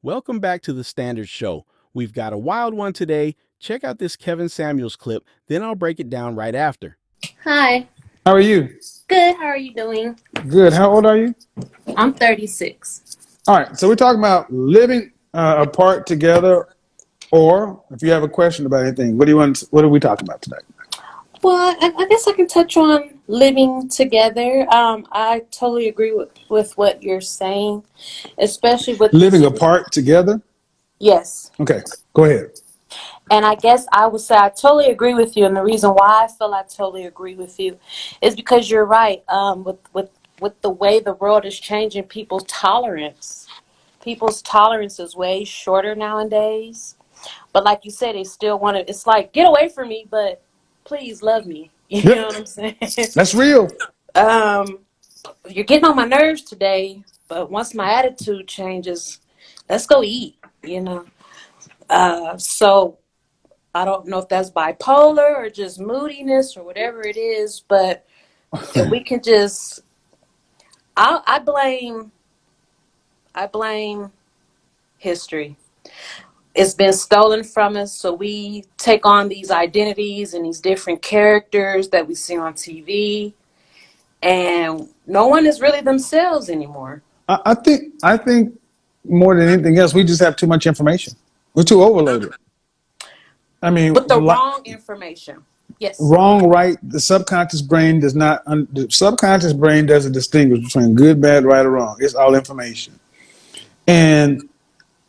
Welcome back to the Standard Show. We've got a wild one today. Check out this Kevin Samuels clip, then I'll break it down right after. Hi. How are you? Good. How are you doing? Good. How old are you? I'm 36. All right. So we're talking about living apart together, or if you have a question about anything, what do you want? What are we talking about tonight? Well, I guess I can touch on living together. I totally agree with what you're saying, especially with Living this. apart together. Yes. Okay. Go ahead. And I guess I would say I totally agree with you. And the reason why I feel I totally agree with you is because you're right. With the way the world is changing, people's tolerance is way shorter nowadays. But like you said, they still want to. It's like, get away from me, but please love me. You know Yep. what I'm saying? That's real. um, you're getting on my nerves today, but once my attitude changes, let's go eat. You know. So I don't know if that's bipolar or just moodiness or whatever it is, but if we can just, I blame history. It's been stolen from us, so we take on these identities and these different characters that we see on TV, and no one is really themselves anymore. I think more than anything else, we just have too much information. We're too overloaded. I mean, With the wrong information. Yes. wrong, right. The subconscious brain does not. The subconscious brain doesn't distinguish between good, bad, right, or wrong. It's all information, and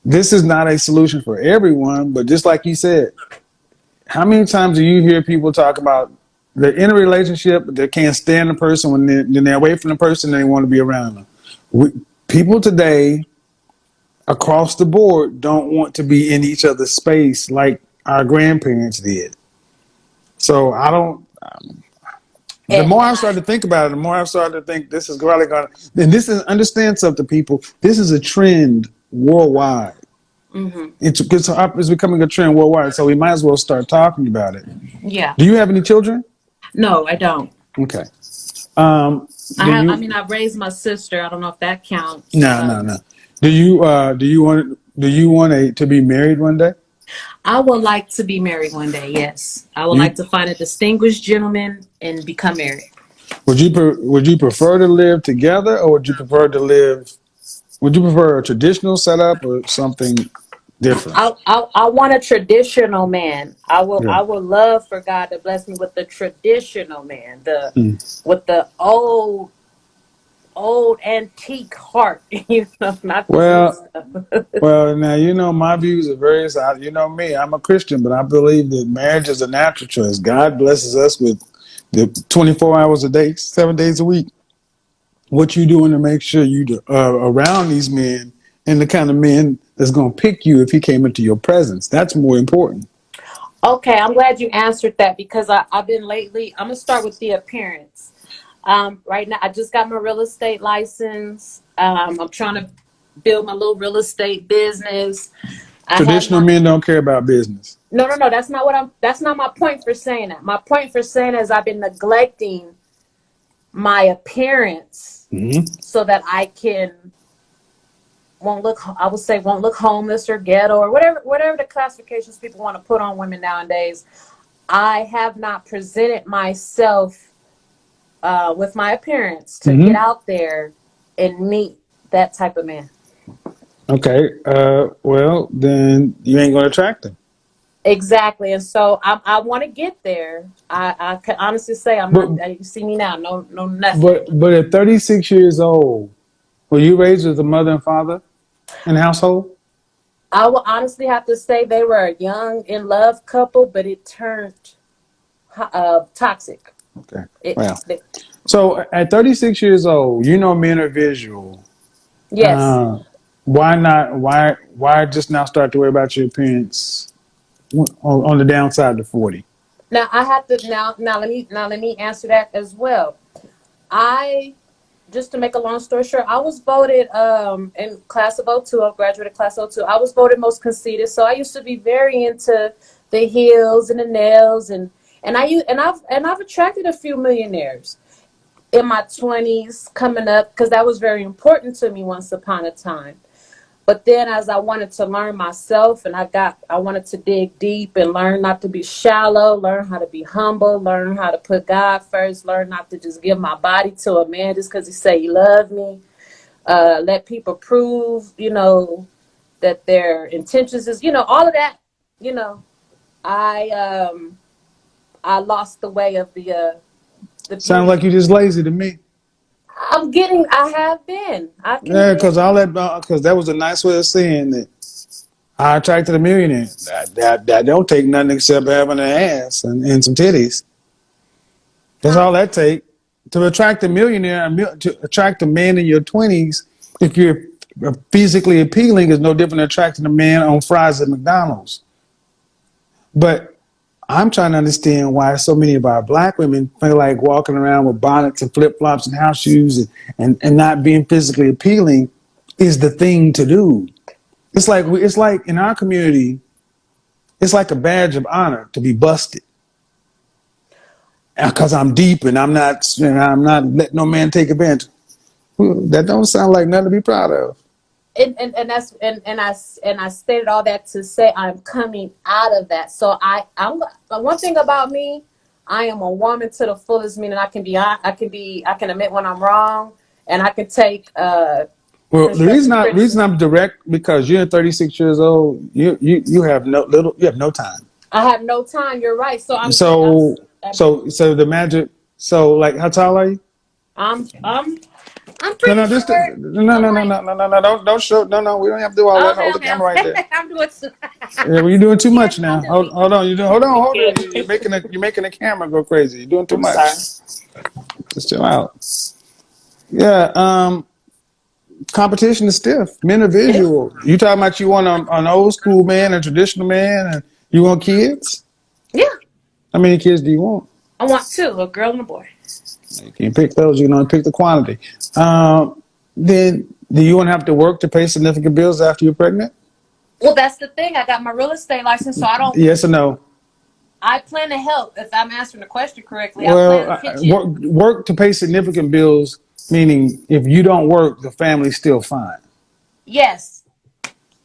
this is not a solution for everyone. But just like you said, how many times do you hear people talk about they're in a relationship, but they can't stand the person when they're away from the person and they want to be around them? People today across the board don't want to be in each other's space like our grandparents did. So I don't. The And more I started to think about it, the more I started to think this is really going to. And this is understand something, people. This is a trend worldwide. mm-hmm. It's becoming a trend worldwide. So we might as well start talking about it. Yeah. Do you have any children? No, I don't. Okay. Um, I do have. I you? mean, I've raised my sister. I don't know if that counts. No, no, no. Do you want to be married one day? I would like to be married one day. Yes, I would like You to find a distinguished gentleman and become married. would you prefer to live together, or would you prefer to live? Would you prefer a traditional setup or something different? I want a traditional man. Yeah. I will love for God to bless me with the traditional man, the Hmm. with the old antique heart. Not this new Well, stuff. well, now you know my views are very. You know me, I'm a Christian, but I believe that marriage is a natural choice. God blesses us with the 24 hours a day, 7 days a week. What you doing to make sure you around these men and the kind of men that's going to pick you if he came into your presence? That's more important. Okay, I'm glad you answered that because I've been lately. I'm gonna start with the appearance. Right now, I just got my real estate license. I'm trying to build my little real estate business. I have Traditional my men don't care about business. no. That's not what I'm. That's not my point for saying that. My point for saying is I've been neglecting my appearance Mm-hmm. so that I can won't look. I would say won't look homeless or ghetto or whatever the classifications people want to put on women nowadays. I have not presented myself with my appearance to get Mm-hmm. out there and meet that type of man. Okay. Well, then you ain't going to attract them. Exactly, and so I want to get there. I can honestly say I'm But not. You see me now, no nothing. but at 36 years old, were you raised with a mother and father in the household? I will honestly have to say they were a young in love couple, but it turned toxic. Okay. It, Well, it so at 36 years old, you know men are visual. yes. Uh, why not? Why just now start to worry about your appearance on the downside to 40? Now I have to now let me answer that as well. I just to make a long story short, I was voted in class of '02. I graduated class of '02. I was voted most conceited. So I used to be very into the heels and the nails and I've attracted a few millionaires in my 20s coming up because that was very important to me once upon a time. But then as I wanted to learn myself and I wanted to dig deep and learn not to be shallow, learn how to be humble, learn how to put God first, learn not to just give my body to a man just because he say he loved me. Let people prove, that their intentions is, all of that, you know, I I lost the way of the Sounds beauty. like you just lazy to me. I have been. I can Yeah, admit. because all that, because that was a nice way of saying that I attracted a millionaire. That don't take nothing except having an ass and some titties. That's Huh? all that take to attract a millionaire. To attract a man in your 20s, if you're physically appealing, is no different than attracting a man on fries at McDonald's. But I'm trying to understand why so many of our black women feel like walking around with bonnets and flip flops and house shoes and not being physically appealing is the thing to do. It's like in our community, it's like a badge of honor to be busted because I'm deep and I'm not letting no man take advantage. That don't sound like nothing to be proud of. And that's and I stated all that to say I'm coming out of that. So I'm one thing about me, I am a woman to the fullest, meaning I can admit when I'm wrong, and I can take Well, the reason constructive I reason criticism. I'm direct because you're 36 years old. You have no time. I have no time. You're right. So So the magic. So like, how tall are you? I'm I'm I'm No, pretty no, just short. no, I'm no, no, like, no, no, no, no. Don't show. No, no. We don't have to do all that. okay, Hold the okay, camera right there. okay. I'm doing too. Yeah, well, you're doing too Yeah, much I now. know we Hold on. You do. Hold on. we Hold good. on. You're making the camera go crazy. You're doing too I'm sorry. much. Just chill out. Yeah. Competition is stiff. Men are Yeah, visual. You talking about you want an old school man, a traditional man, and you want kids? yeah. How many kids do you want? I want two, a girl and a boy. You can't pick those. You can only pick the quantity. Then do you want to have to work to pay significant bills after you're pregnant? Well, that's the thing. I got my real estate license, so I don't. Yes or no? I plan to help. If I'm answering the question correctly, I Well, plan to pitch in. work to pay significant bills, meaning if you don't work, the family's still fine. Yes,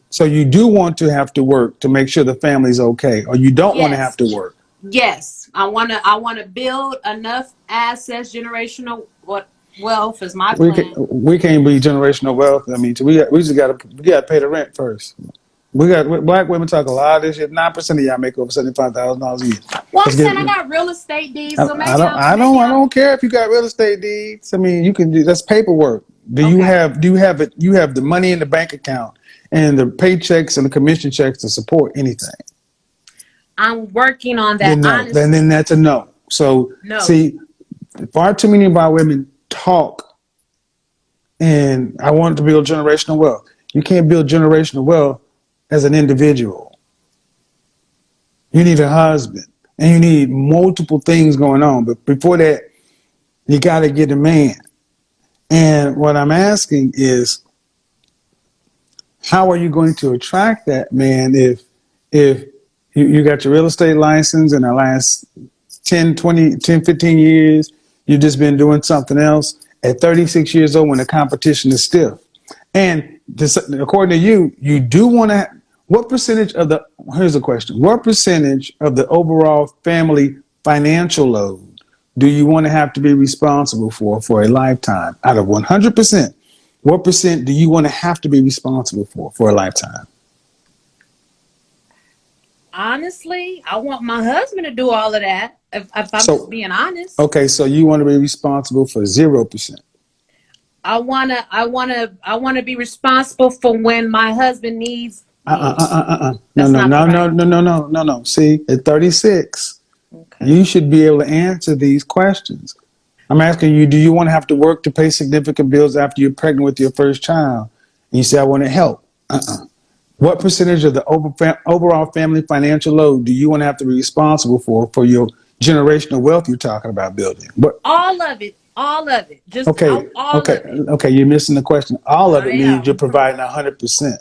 So you do want to have to work to make sure the family's okay, or you don't want to have yes, to work. yes. I wanna build enough assets, generational wealth is my plan. We can't be generational wealth. I mean, we just got to pay the rent first. Black women talk a lot of this shit. 9% of y'all make over $75,000 a year. Well, I'm Let's get. saying I got real estate deeds, I, so I don't. I don't care if you got real estate deeds. I mean, you can do that's paperwork. Do you okay. have? Do you have it? You have the money in the bank account and the paychecks and the commission checks to support anything. I'm working on that. Then no. Then Honestly, that's a no. So no. see, far too many of our women talk, and I want to build generational wealth. You can't build generational wealth as an individual. You need a husband, and you need multiple things going on. But before that, you got to get a man. And what I'm asking is, how are you going to attract that man if you got your real estate license in the last 10, 20, 10, 15 years, you've just been doing something else at 36 years old when the competition is stiff. And this, according to you, you do want to, what percentage of the, here's the question, what percentage of the overall family financial load do you want to have to be responsible for a lifetime? Out of 100%, what percent do you want to have to be responsible for a lifetime? Honestly, I want my husband to do all of that. If I'm just So, being honest, okay, so you want to be responsible for 0%. I wanna be responsible for when my husband needs me. No, That's no, not the no, no, right. no, no, no, no, no. See, at 36, Okay. you should be able to answer these questions. I'm asking you, do you want to have to work to pay significant bills after you're pregnant with your first child? And you say, I want to help. What percentage of the overall family financial load do you want to have to be responsible for your generational wealth you're talking about building? What? All of it. All of it. Just Okay, all okay, of it. okay. You're missing the question. All of I it means you're am. providing 100%.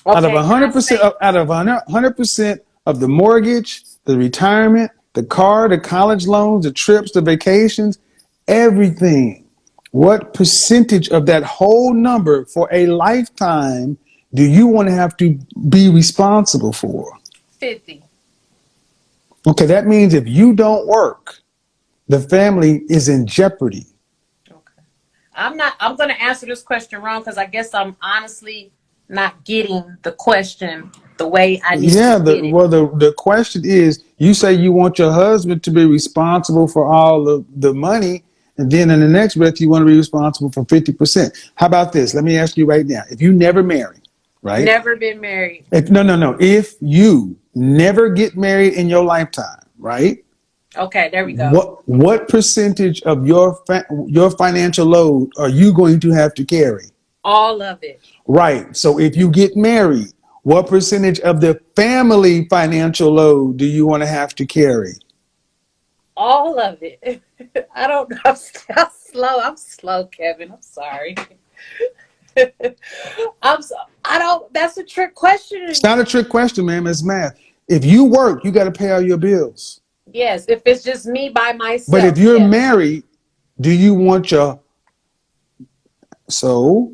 Out of Okay, can I 100%, say 100% of the mortgage, the retirement, the car, the college loans, the trips, the vacations, everything. What percentage of that whole number for a lifetime do you want to have to be responsible for? 50. Okay, that means if you don't work, the family is in jeopardy. Okay. I'm going to answer this question wrong because I guess I'm honestly not getting the question the way I need to Yeah, get it. the question is, you say you want your husband to be responsible for all of the money, and then in the next breath you want to be responsible for 50%. How about this? Let me ask you right now. If you never marry, right? Never been married. If no. If you never get married in your lifetime, right? Okay, there we go. What percentage of your financial load are you going to have to carry? All of it. Right. So if you get married, what percentage of the family financial load do you want to have to carry? All of it. I don't know. I'm slow. I'm slow, Kevin. I'm sorry. I'm so, I don't. That's a trick It's question. not a trick question, man. It's math. If you work, you got to pay all your bills. Yes, if it's just me by But if myself, you're yes. married, do you want your so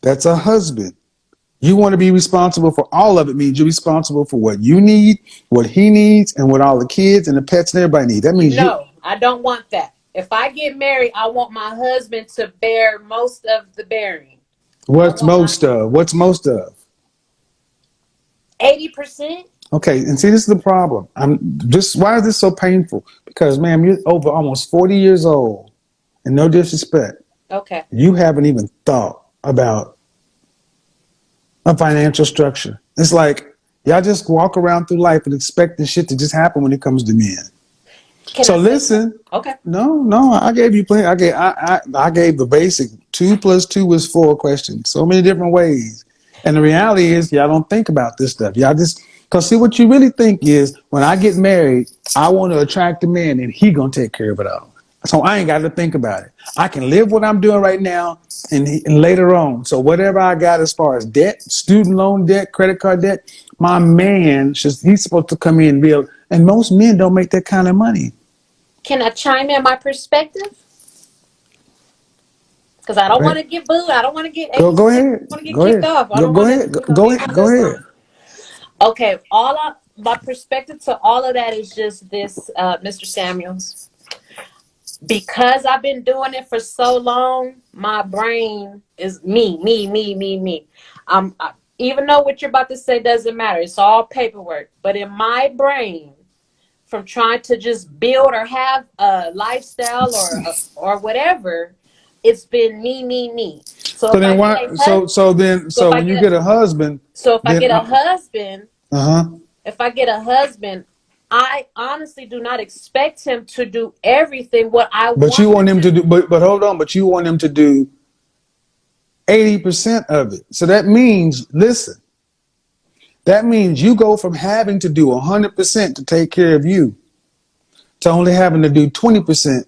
that's a husband. You want to be responsible for all of it, means you're responsible for what you need, what he needs, and what all the kids and the pets and everybody need. That means you No, I don't want that. If I get married, I want my husband to bear most of the bearing. I what's want my most of? What's most of? 80%. Okay, and see, this is the problem. I'm just why is this so painful? Because, ma'am, you're over almost 40 years old, and no disrespect, Okay. you haven't even thought about a financial structure. It's like y'all just walk around through life and expect this shit to just happen when it comes to men. Can So I say something? listen, Okay. no, I gave you plenty. I gave the basic 2 + 2 = 4 questions, so many different ways. And the reality is, y'all don't think about this stuff. Y'all just because see what you really think is when I get married, I want to attract a man and he gonna take care of it all. So I ain't got to think about it. I can live what I'm doing right now and later on. So whatever I got as far as debt, student loan debt, credit card debt, my man he's supposed to come in and build. And most men don't make that kind of money. Can I chime in my perspective? Because I Go don't want ahead. to get booed. I don't want to get Go 86. I ahead. don't want to get Go kicked ahead. off. I Go, don't go want to, ahead. Go be ahead. one of Go those ahead. ones. Okay, my perspective to all of that is just this, Mr. Samuels. Because I've been doing it for so long, my brain is me. Even though what you're about to say doesn't matter, it's all paperwork. But in my brain, from trying to just build or have a lifestyle or whatever, it's been me. So So if I then get why? a hus- so if So I when you get get a husband, so if I then get a husband, huh. if I get a husband, I honestly do not expect him to do everything what I But want you want him him to. to do. But hold on. But you want him to do 80% of it. So that means, listen. That means you go from having to do 100% to take care of you to only having to do 20%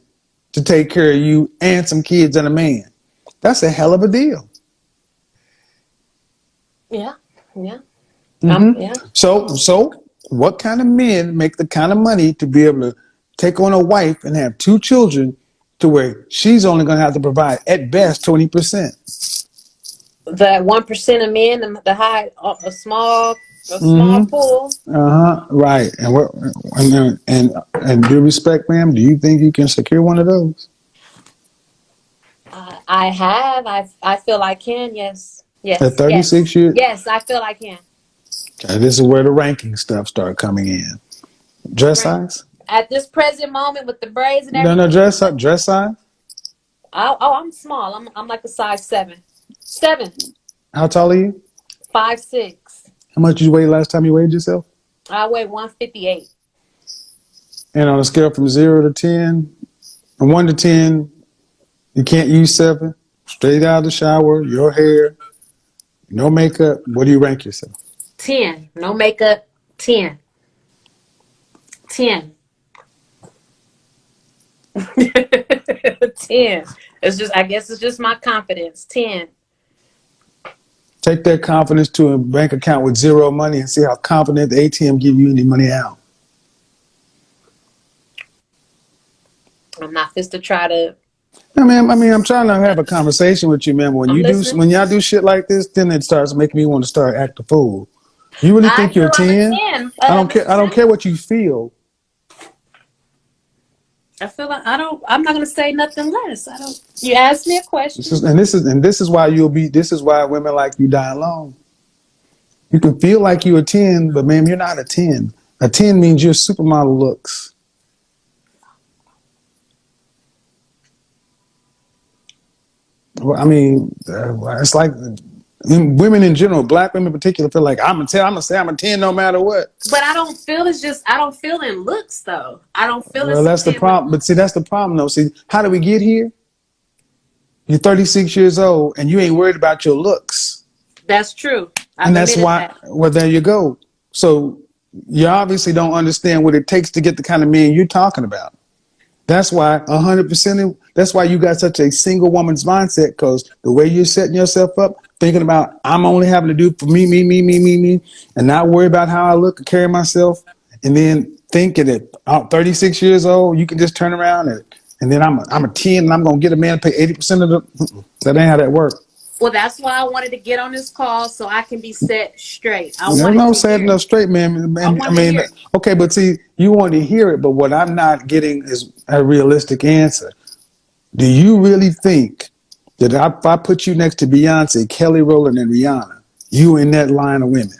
to take care of you and some kids and a man. That's a hell of a deal. Yeah, yeah, Mm-hmm. yeah. So what kind of men make the kind of money to be able to take on a wife and have 2 children to where she's only going to have to provide at best 20%? The 1% of men, the high, a small Mm-hmm. pool. Uh-huh. Right. And what and due respect, ma'am, do you think you can secure one of those? I have. I feel I can. Yes. At Yes. Yes. 36 years, Yes. I feel I can. okay, this is where the ranking stuff start coming in. Dress Right. size? At this present moment, with the braids and No, no, everything. dress size. I'm small. I'm like a size 7. 7. How tall are you? 5'6". How much did you weigh last time you weighed yourself? I weigh 158. And on a scale from 0 to 10, from 1 to 10, you can't use 7. Straight out of the shower, your hair, no makeup. What do you rank yourself? 10. No makeup. 10. 10. 10. It's just. I guess it's just my confidence. 10. Take that confidence to a bank account with zero money and see how confident the ATM give you any money out. I'm not just to try to. I mean, I'm trying to have a conversation with you, man. I'm listening. When y'all do shit like this, then it starts making me want to start acting fool. You really I think you're feel a I'm a 10? 10, I don't care. Mr. I don't care Samuel. what you feel. I feel like I don't. I'm not gonna say nothing less. I don't. You asked me a question. This is why this is why women like you die alone. You can feel like you're a 10, but ma'am, you're not a 10. A 10 means you're supermodel looks. Well, I mean, it's like women in general, black women in particular, feel like I'm gonna say I'm a 10 no matter what. But I don't feel it's just. I don't feel in looks though. I don't feel Well, it's a that's the 10 with problem. But see, looks. that's the problem, though. See, how do we get here? You're 36 years old and you ain't worried about your looks. That's true. I've And that's admitted why, that. well, there you go. So you obviously don't understand what it takes to get the kind of man you're talking about. That's why 100%, that's why you got such a single woman's mindset, because the way you're setting yourself up, thinking about, I'm only having to do for me, me, me, me, me, me, and not worry about how I look or carry myself. And then thinking that 36 years old, you can just turn around and then I'm a 10 and I'm going to get a man to pay 80% of the, that ain't how that works. Well, that's why I wanted to get on this call so I can be set straight. I There's wanted no to sad hear no it. straight, man. I I wanted to mean, hear it. okay, but see, you want to hear it, but what I'm not getting is a realistic answer. Do you really think that if I put you next to Beyonce, Kelly Rowland, and Rihanna, you in that line of women?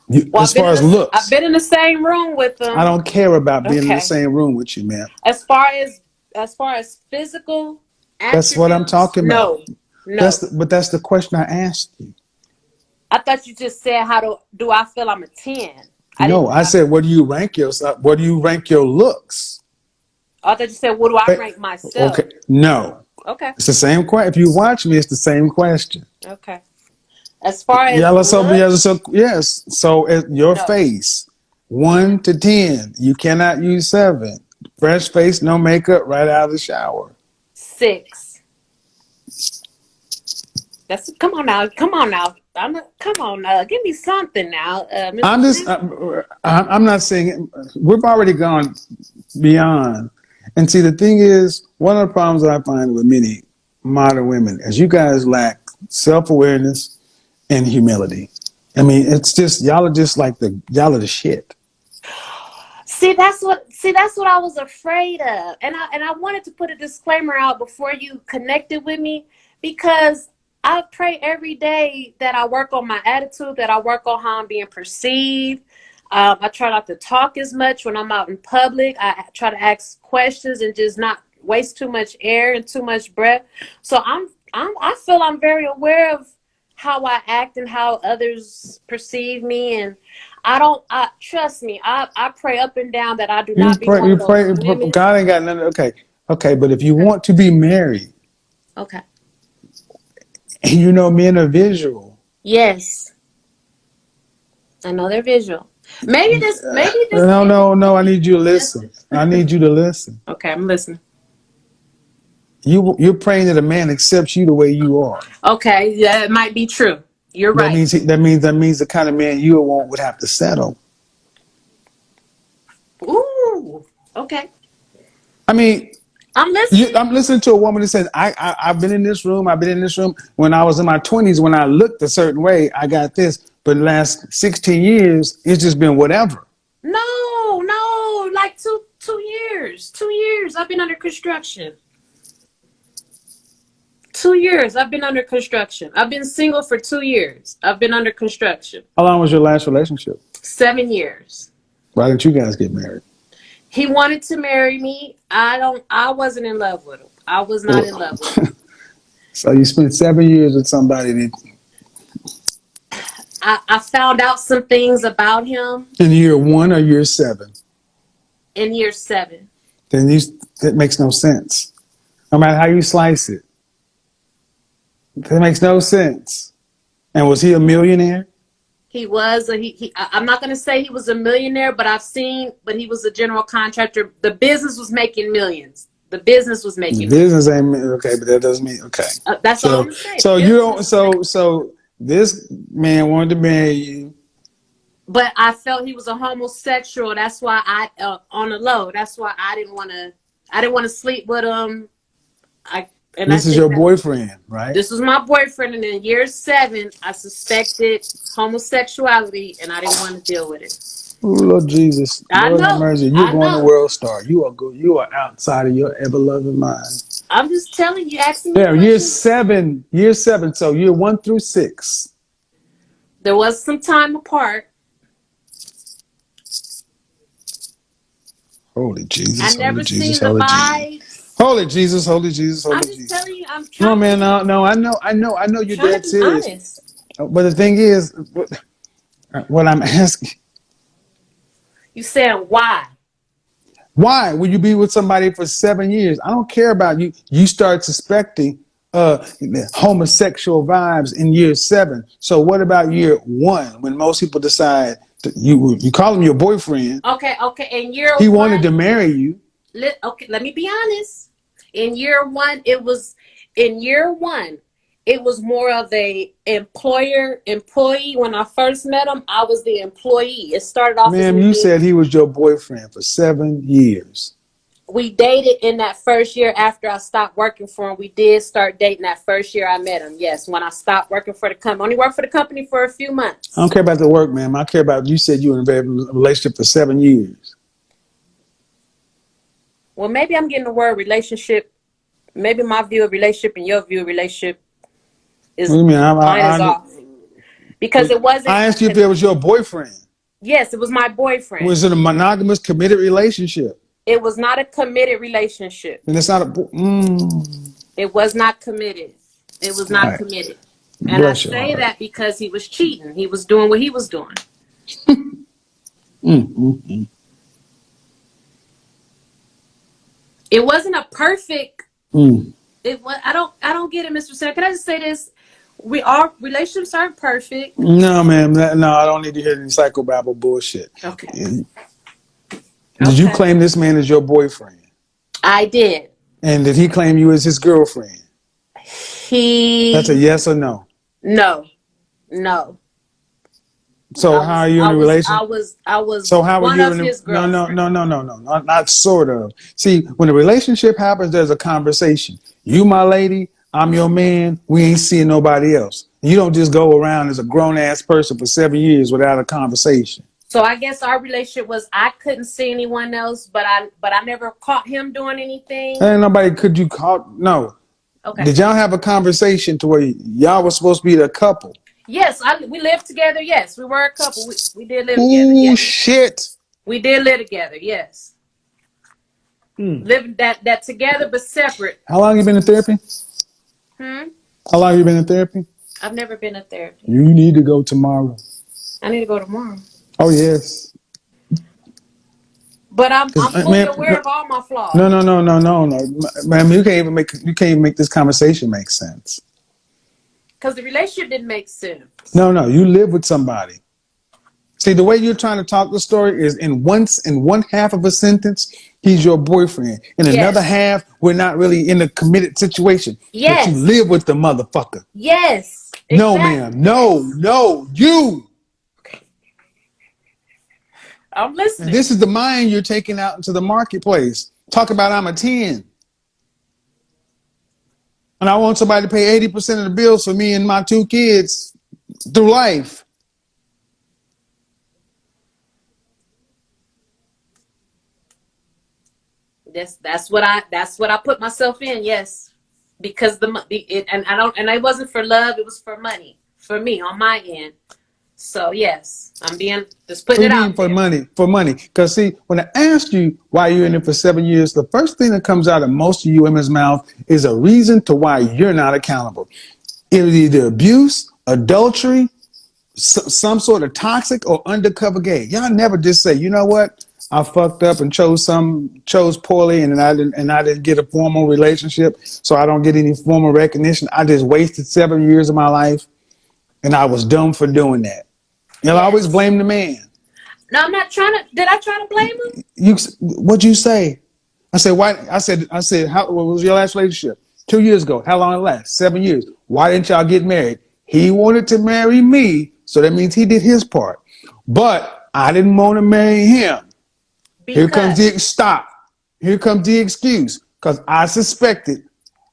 Well, As far as I've looks, been in the same room with I them. don't care about being in the Okay. same room with you, man. As far as physical That's what I'm attributes, talking about. no, no. But that's the question I asked you. I thought you just said how do I feel I'm a 10? I No, didn't. I said, what do you rank yourself? What do you rank your looks? I thought you said what do I Okay, rank myself? okay. No, Okay, it's the same question. If you watch me, it's the same question. okay. As far as Yellow, looks, yes. So at your no. face, 1 to 10. You cannot use 7. Fresh face, no makeup, right out of the shower. 6. That's come on now, come on now. Come on now. Give me something now, Mr. I'm just, Sam. I'm not saying we've already gone beyond. And see, the thing is, one of the problems that I find with many modern women is you guys lack self awareness and humility. I mean, it's just y'all are just like y'all are the shit. See that's what I was afraid of. And I wanted to put a disclaimer out before you connected with me because I pray every day that I work on my attitude, that I work on how I'm being perceived. I try not to talk as much when I'm out in public. I try to ask questions and just not waste too much air and too much breath. So I feel I'm very aware of how I act and how others perceive me, and I don't. Trust me. I pray up and down that I do not be one You of those pray, women. God ain't got nothing. Okay, okay, but if you Okay. want to be married, Okay. and you know men are visual, Yes, I know they're visual. Maybe this no, is no, no. I need you to just. listen. I need you to listen. Okay, I'm listening. You're praying that a man accepts you the way you are. Okay, yeah, it might be true. You're right. That means the kind of man you want would have to settle. Ooh. Okay. I mean, I'm listening. I'm listening to a woman that says, I've been in this room. I've been in this room when I was in my 20s. When I looked a certain way, I got this. But the last 16 years, it's just been whatever. No, no, like 2 years. 2 years. I've been under construction. 2 years. I've been under construction. I've been single for 2 years. I've been under construction. How long was your last relationship? 7 years. Why didn't you guys get married? He wanted to marry me. I wasn't in love with him. I was not in love with him. So you spent 7 years with somebody that I found out some things about him in year 1 or year 7. in year 7. Then that makes no sense. No matter how you slice it, that makes no sense. And was he a millionaire? He was I'm not going to say he was a millionaire, but he was a general contractor. The business was making millions. The business was The making millions. business ain't okay, but that doesn't mean okay. That's all I'm So going to say. The so you business don't was making. so this man wanted to marry you. But I felt he was a homosexual. That's why on the low. That's why I didn't want to sleep with him. I This is think your that boyfriend, right? this was my boyfriend, and in year 7, I suspected homosexuality, and I didn't want to deal with it. Oh, Lord Jesus, I Lord have know, mercy. You're I going to know. World Star. You are good. You are outside of your ever loving mind. I'm just telling you, asking me Yeah, year questions. seven, year seven. So year 1 through 6. There was some time apart. Holy I Jesus, holy never Jesus, seen the holy Jesus. vibes. Holy Jesus, holy Jesus, holy I'm just Jesus. telling you, I'm No, trying to man, be no, no, I know you're trying to dead be serious. honest. But the thing is, what I'm asking, You saying why? why would you be with somebody for 7 years? I don't care about you. You start suspecting homosexual vibes in year 7. So what about year 1 when most people decide you call him your boyfriend? Okay, okay. In year He wanted one, to marry you. okay, let me be honest. In year one, it was in year one, it was more of a employer employee. When I first met him, I was the employee. It started off as Ma'am, me you being. said he was your boyfriend for 7 years. We dated in that first year after I stopped working for him. We did start dating that first year I met him. Yes, when I stopped working for the company, only worked for the company for a few I months. don't care about the work, ma'am. I care about you said you were in a relationship for 7 years. Well, maybe I'm getting the word relationship. Maybe my view of relationship and your view of relationship What do is you mean? mine is off because it wasn't. I asked you if it was your boyfriend. Yes, it was my boyfriend. Was it a monogamous, committed relationship? It was not a committed relationship. And it's not a. It was not committed. It was All not right. committed. And I Bless your say heart. that because he was cheating. He was doing what he was doing. Mm, mm, mm. It wasn't a perfect. Mm. It was. I don't get it, Mr. Senator. Can I just say this? Our relationships aren't perfect. No, ma'am. No, I don't need to hear any psychobabble bullshit. Okay. Did you Okay. claim this man as your boyfriend? I did. And did he claim you as his girlfriend? That's a He yes or no. no no. So I how are was you in I a was relation? I was I was So how are one you of in a his no no no girlfriends. no no no not sort of. See, when a relationship happens, there's a conversation. You my lady, I'm your man, we ain't seeing nobody else. You don't just go around as a grown ass person for 7 years without a conversation. So I guess our relationship was I couldn't see anyone else, but I never caught him doing anything. Ain't nobody could you call no. Okay. Did y'all have a conversation to where y'all was supposed to be the couple? Yes, we lived together. Yes, we were a couple. We did live together. Ooh Yes, shit. we did live together. Yes, Hmm. living that together but separate. How long you been in therapy? Hmm. How long you been in therapy? I've never been to therapy. You need to go tomorrow. I need to go tomorrow. Oh yes. But I'm Because fully man, aware of all my no, flaws. no, no, no, no, no, man. You can't even make this conversation make sense. Because the relationship didn't make sense. No, no, you live with somebody. See, the way you're trying to talk the story is in one half of a sentence, he's your boyfriend. In another Yes. half, we're not really in a committed situation, but you Yes. live with the motherfucker. Yes. No, ma'am. Exactly. No, Yes. no, you. I'm And listening. this is the mind you're taking out into the marketplace. Talk about I'm a 10. And I want somebody to pay 80% of the bills for me and my 2 kids through life. That's what I put myself in. Yes, because and I don't and it wasn't for love. It was for money for me on my end. So yes, I'm being just What putting do it you mean out for there. money? For money. Because see, when I asked you why you're in it for 7 years, the first thing that comes out of most of you women's mouth is a reason to why you're not accountable. It was either abuse, adultery, some sort of toxic or undercover gay. Y'all never just say, you know what? I fucked up and chose poorly and I didn't get a formal relationship, so I don't get any formal recognition. I just wasted 7 years of my life and I was dumb for doing that. You'll always Yes. blame the man. No, I'm not trying to. Did I try to blame him? What'd you say? I said, why? I said, what was your last relationship? 2 years ago. How long it last? 7 years. Why didn't y'all get married? He wanted to marry me, so that means he did his part. But I didn't want to marry him. Here comes Because the stop. Here comes the excuse. Because I suspected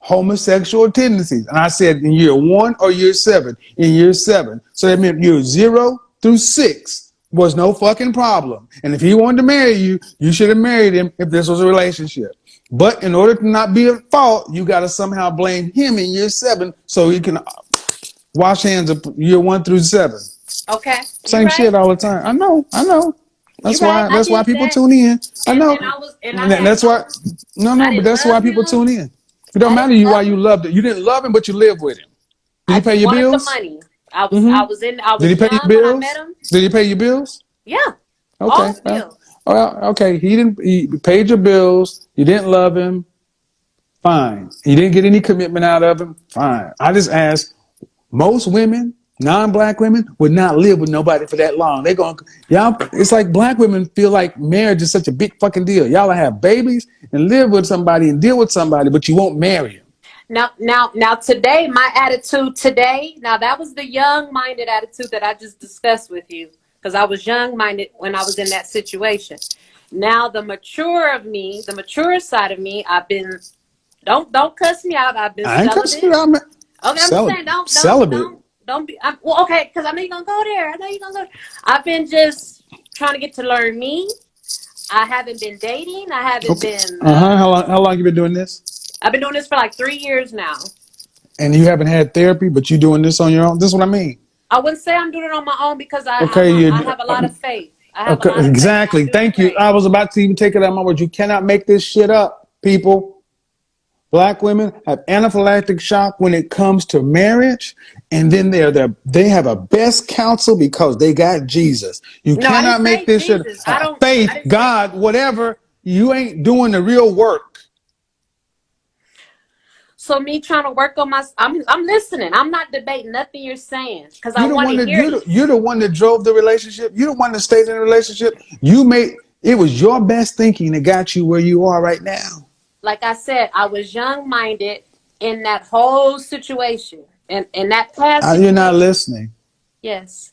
homosexual tendencies. And I said in year 1 or year 7. In year 7. So that meant year 0 through 6 was no fucking problem. And if he wanted to marry you, you should have married him if this was a relationship. But in order to not be at fault, you got to somehow blame him in year 7 so he can wash hands of year 1 through 7. Okay, you're Same right. shit all the time. I know. You're right. I That's why did people that, tune in. I know. and I was, and I And had that's why no. I no, but didn't that's why love people him. tune in. It don't I matter didn't to you why love you him. loved it. You didn't love him, but you lived with him. Did I he pay just your wanted the bills? money. I was, Mm-hmm. I was in. I Did he was pay your young when I met bills? him. Did he pay your bills? Yeah, all Okay. the bills. Well, okay. He paid your bills. You didn't love him. Fine. You didn't get any commitment out of him. Fine. I just asked, most women, non-black women, would not live with nobody for that long. They going y'all. It's like black women feel like marriage is such a big fucking deal. Y'all have babies and live with somebody and deal with somebody, but you won't marry them. Now, today, my attitude today. Now, that was the young-minded attitude that I just discussed with you, because I was young-minded when I was in that situation. Now, the mature of me, the mature side of me, I've been. Don't cuss me out. I've been I ain't cussing celibate. you out, man. Okay, I'm just saying, Celibate. don't be. Okay, because I know you're gonna go there. I know you're gonna go there. I've been just trying to get to learn me. I haven't been dating. I haven't Okay. been. How long you been doing this? I've been doing this for like 3 years now. And you haven't had therapy, but you doing this on your own. This is what I mean. I wouldn't say I'm doing it on my own because Okay, I have a lot of faith. I have a okay, lot of faith, and I exactly. do Thank you. pray. I was about to even take it out of my words. You cannot make this shit up, people. Black women have anaphylactic shock when it comes to marriage, and then they have a best counsel because they got Jesus. You No, I didn't cannot make say this shit Jesus. I don't. I faith, didn't say. God, whatever. You ain't doing the real work. So me trying to work on my. I'm listening. I'm not debating nothing you're saying because I You're the want one to that hear you. you're the one that drove the relationship. You're the one that stayed in the relationship. You made it was your best thinking that got you where you are right now. Like I said, I was young minded in that whole situation. And in that past You're not situation, listening. yes.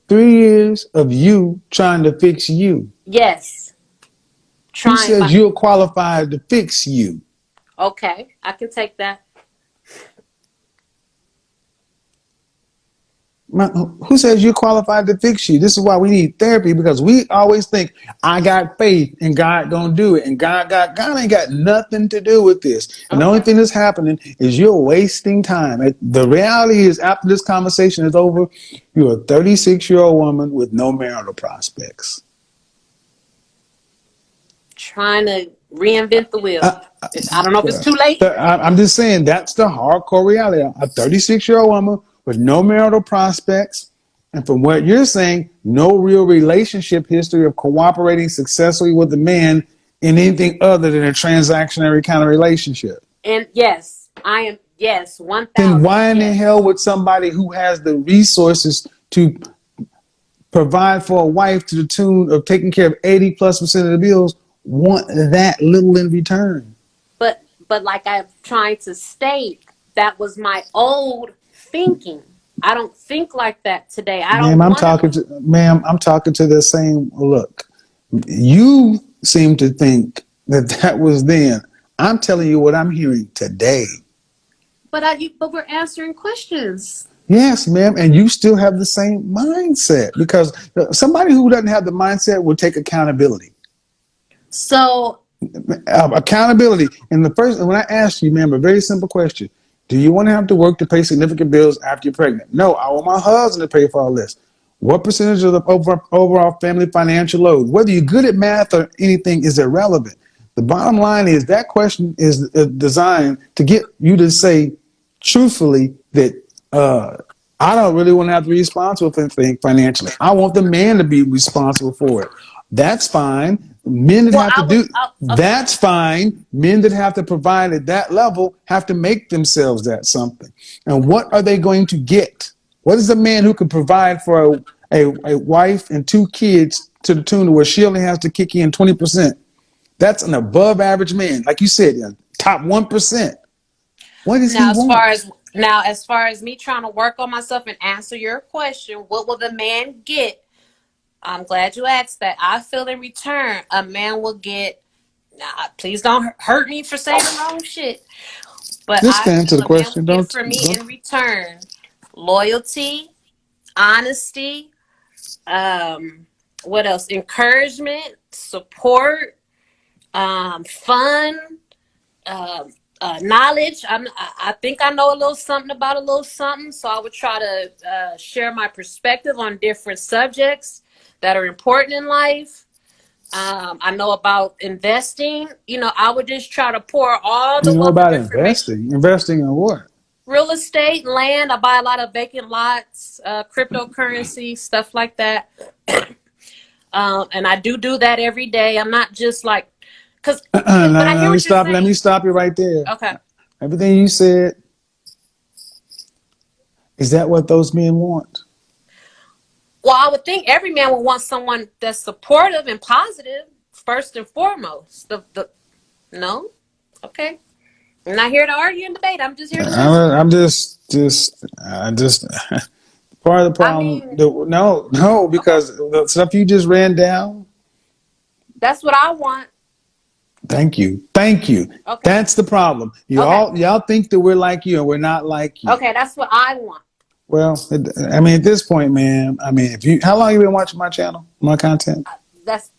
3 years of you trying to fix you. Yes. Who Trying my says you're qualified to fix you? okay, I can take that. Who says you're qualified to fix you? This is why we need therapy, because we always think I got faith and God gonna do it, and God ain't got nothing to do with this. And the only Okay. thing that's happening is you're wasting time. The reality is, after this conversation is over, you're a 36-year-old woman with no marital prospects. Trying to reinvent the wheel. Uh, I don't know if it's too late. I'm just saying that's the hardcore reality. A 36-year-old woman with no marital prospects, and from what you're saying, no real relationship history of cooperating successfully with a man in anything other than a transactionary kind of relationship. And yes, I am yes, Then 1,000. why in the hell Yes. would somebody who has the resources to provide for a wife to the tune of taking care of 80+% of the bills want that little in return? But like I'm trying to state, that was my old thinking. I don't think like that today. I Ma'am, don't want to be. I'm talking to the same look. You seem to think that that was then. I'm telling you what I'm hearing today. But we're answering questions. Yes, ma'am, and you still have the same mindset, because somebody who doesn't have the mindset will take accountability. So Accountability. And when I asked you, ma'am, a very simple question: do you want to have to work to pay significant bills after you're pregnant? No, I want my husband to pay for all this. What percentage of the overall family financial load? Whether you're good at math or anything is irrelevant. The bottom line is that question is designed to get you to say truthfully that I don't really want to have to be responsible for anything financially. I want the man to be responsible for it. That's fine. Men that well, have to do okay. that's fine. Men that have to provide at that level have to make themselves that something. And what are they going to get? What is a man who can provide for a wife and 2 kids to the tune where she only has to kick in 20%? That's an above average man. Like you said, top 1%. What does he Now, want? as far as me trying to work on myself and answer your question, what will the man get? I'm glad you asked that. I feel in return, a man will get Nah, please don't hurt me for saying the wrong shit. But Just I answer feel the a man will question. get from me Don't. in return loyalty, honesty, um, what else? Encouragement, support, fun, um, knowledge. I think I know a little something about a little something, so I would try to share my perspective on different subjects that are important in life. I know about investing. You know, I would just try to pour all You the know wealth of about information. investing? Investing in what? Real estate, land. I buy a lot of vacant lots, cryptocurrency, stuff like that. And I do that every day. I'm not just like, but I hear Let me what you're stop. Let me saying. stop you right there. Okay. Everything you said, is that what those men want? Well, I would think every man would want someone that's supportive and positive first and foremost. The no, okay. I'm not here to argue and debate. I'm just here to listen. I'm just part of the I problem. mean, No, okay, because the stuff you just ran down. that's what I want. Thank you. Okay, That's the problem. okay, Y'all think that we're like you and we're not like you. okay. That's what I want. Well, I mean, at this point, man. I mean, if you, how long you been watching my channel, my content, That's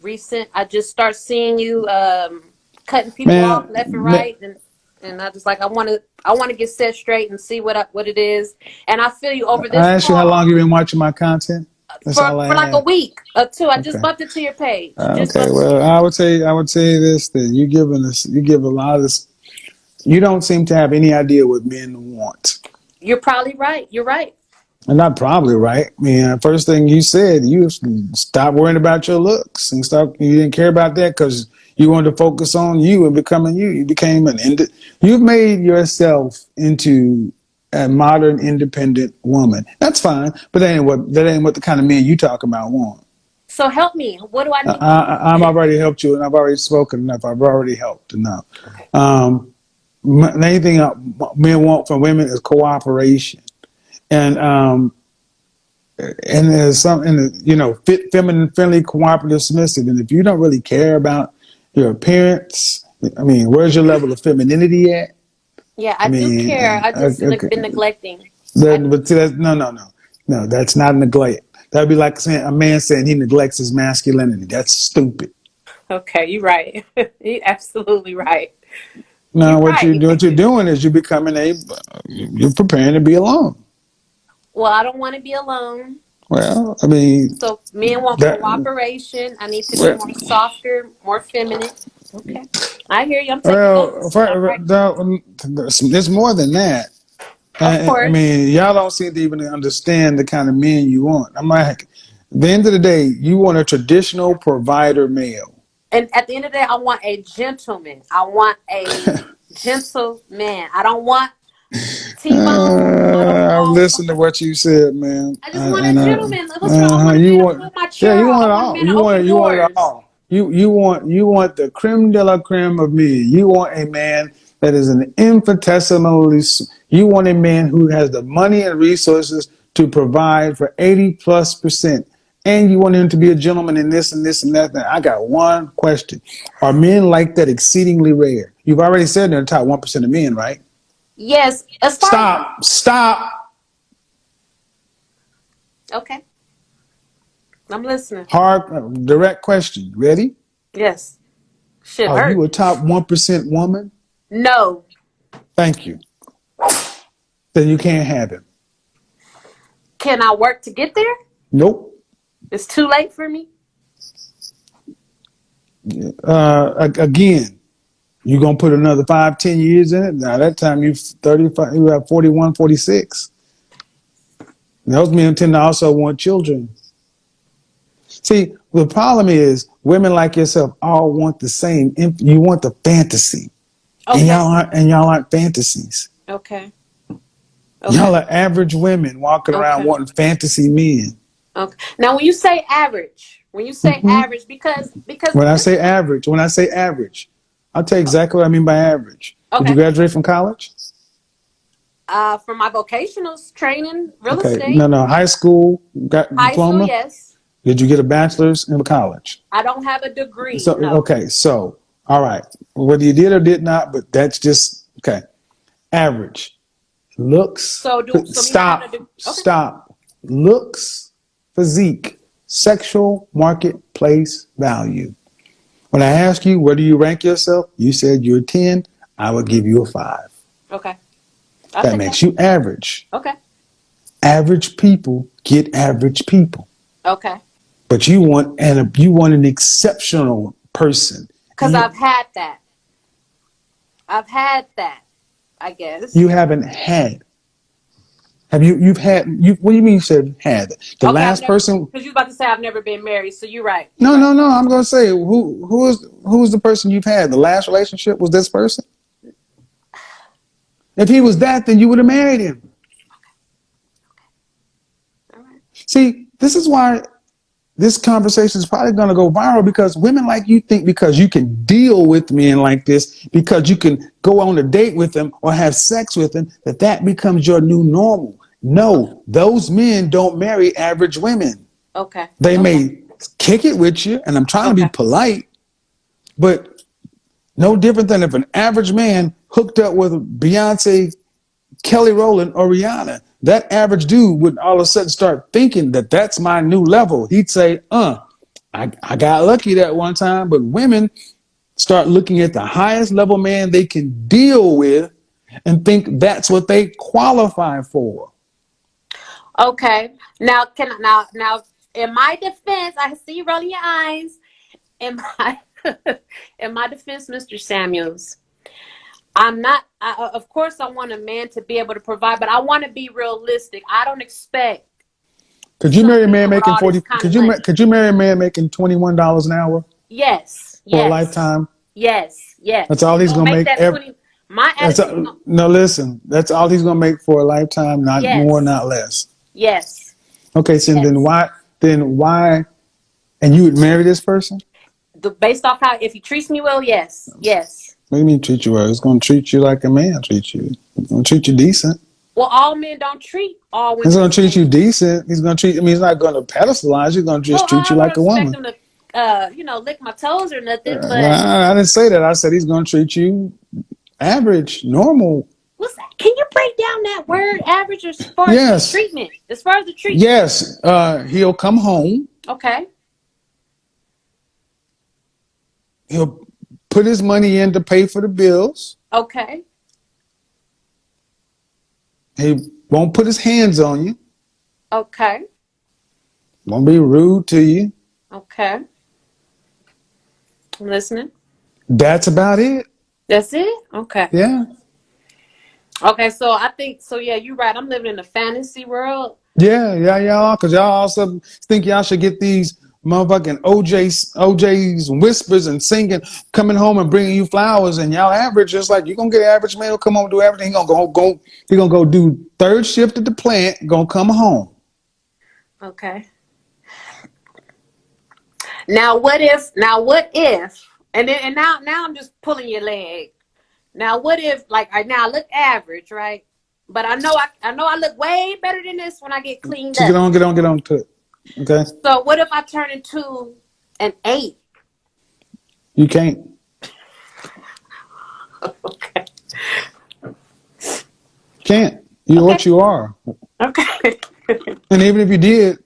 recent. I just start seeing you cutting people off left and man? right, and I just like I want to get set straight and see what it is. And I feel you over this I asked you how long call you been watching my content. That's for all I for like a asked. week or two. I just Okay. bumped into your page. Just Okay. bumped into Well, your. I would say this, that you give a lot of this. You don't seem to have any idea what men want. You're probably right. You're right. And not probably right. I mean, first thing you said, you stop worrying about your looks and stop. You didn't care about that because you wanted to focus on you and becoming you. You became you've made yourself into a modern, independent woman. That's fine, but that ain't what the kind of men you talk about want. So help me. What do I need to do? I'm already helped you, and I've already spoken enough. I've already helped enough. Okay. Main thing men want from women is cooperation, and there's something, fit, feminine, friendly, cooperative, submissive. And if you don't really care about your appearance, I mean, where's your level of femininity at? Yeah, I I do mean, care. I just okay. been neglecting. I do. But see, no, that's not neglect. That'd be like saying a man saying he neglects his masculinity. That's stupid. Okay, you're right. You're absolutely right. No, You're right. what you're doing is you're preparing to be alone. Well, I don't want to be alone. Well, I mean, So men want that cooperation. I need to be well, more softer, more feminine. Okay. I hear you. I'm taking well, notes. All right. there's more than that. Of I course. mean, y'all don't seem to even understand the kind of men you want. I'm like, at the end of the day, you want a traditional provider male. And at the end of the day, I want a gentleman. I want a gentleman. I don't want T-Bone. I don't I've want. listened to what you said, man, I just want a gentleman. What's wrong? I uh-huh, want a you man to want, pull my yeah, chair you out. want I it want a all. man to open You want it doors. all. You want the creme de la creme of men. You want a man that is an infinitesimally. You want a man who has the money and resources to provide for 80+%, and you want him to be a gentleman in this and this and that. I got one question: are men like that exceedingly rare? You've already said they're the top 1% of men, right? Yes. As far as Stop. okay, I'm listening. Hard, direct question. Ready? Yes. Shit Are you a hurt. top 1% woman? No. Thank you. Then you can't have him. Can I work to get there? Nope. It's too late for me. Again, you're going to put another 5, 10 years in it. Now, that time you 35, you have 41, 46. Those men tend to also want children. See, the problem is women like yourself all want the same. You want the fantasy, and Okay. y'all aren't fantasies. Okay. Y'all Okay. are average women walking around Okay. wanting fantasy men. Okay. Now, when you say Mm-hmm. average, because When this. I say average, I'll tell you exactly what I mean by average. Did you Okay. graduate from college? For my vocational training, real Okay, estate, no, high school, got high school, diploma. yes. Did you get a bachelor's in college? I don't have a degree. So No. okay, so All right. Whether you did or did not, but that's just okay. Average. Looks. So me not having to do. Okay. Stop. Looks, physique, sexual marketplace value. When I ask you, where do you rank yourself? You said you're 10. I would give you a 5. Okay. I'll That take that. makes you average. Okay. Average people get average people. Okay. But you want an exceptional person. Because I've had that. I've had that, I guess. You haven't had. You've had what do you mean you said had? The Okay, last person, because you was about to say I've never been married, so you're right. no, I'm gonna say who's the person you've had? The last relationship was this person? If he was that, then you would have married him. All right. See, this is why this conversation is probably going to go viral, because women like you think because you can deal with men like this, because you can go on a date with them or have sex with them, that becomes your new normal. No, those men don't marry average women. Okay. They may kick it with you, and I'm trying to be polite, but no different than if an average man hooked up with Beyonce, Kelly Rowland, or Rihanna. That average dude would all of a sudden start thinking that that's my new level. He'd say, I got lucky that one time. But women start looking at the highest level man they can deal with and think that's what they qualify for. Okay. Now, in my defense, I see you rolling your eyes. In my defense, Mr. Samuels, of course, I want a man to be able to provide, but I want to be realistic. I don't expect. Could you marry a man making 40? Could you marry a man making $21 an hour? Yes. For a lifetime? Yes. That's all he's gonna make. Listen. That's all he's gonna make for a lifetime. Not more, not less. Yes. Okay, so then why? And you would marry this person? Based off how, if he treats me well, yes. What do you mean treat you well? He's going to treat you like a man treats you. He's going to treat you decent. Well, all men don't treat all women. He's going to treat you decent. He's going to treat. I mean, he's not going to pedestalize you. He's going to just treat you like a woman. I don't expect him to, lick my toes or nothing. But I didn't say that. I said he's going to treat you average, normal. What's that? Can you break down that word average as far as the treatment? As far as the treatment. Yes. He'll come home. Okay. He'll put his money in to pay for the bills. Okay. He won't put his hands on you. Okay. Won't be rude to you. Okay. I'm listening. That's about it. That's it? Okay. Yeah. Okay, so I think, yeah, you're right. I'm living in a fantasy world. Yeah, y'all, because y'all also think y'all should get these motherfucking OJ's whispers and singing, coming home and bringing you flowers, and y'all average. Just like you're gonna get an average man who'll come home and do everything. He gonna go do third shift at the plant, gonna come home. Okay. Now what if and now I'm just pulling your leg. Now what if, like, right now I look average, right? But I know I look way better than this when I get cleaned up. Get on to it. Okay. So what if I turn into an 8? You can't. Okay. Can't. You're what you are. Okay. And even if you did,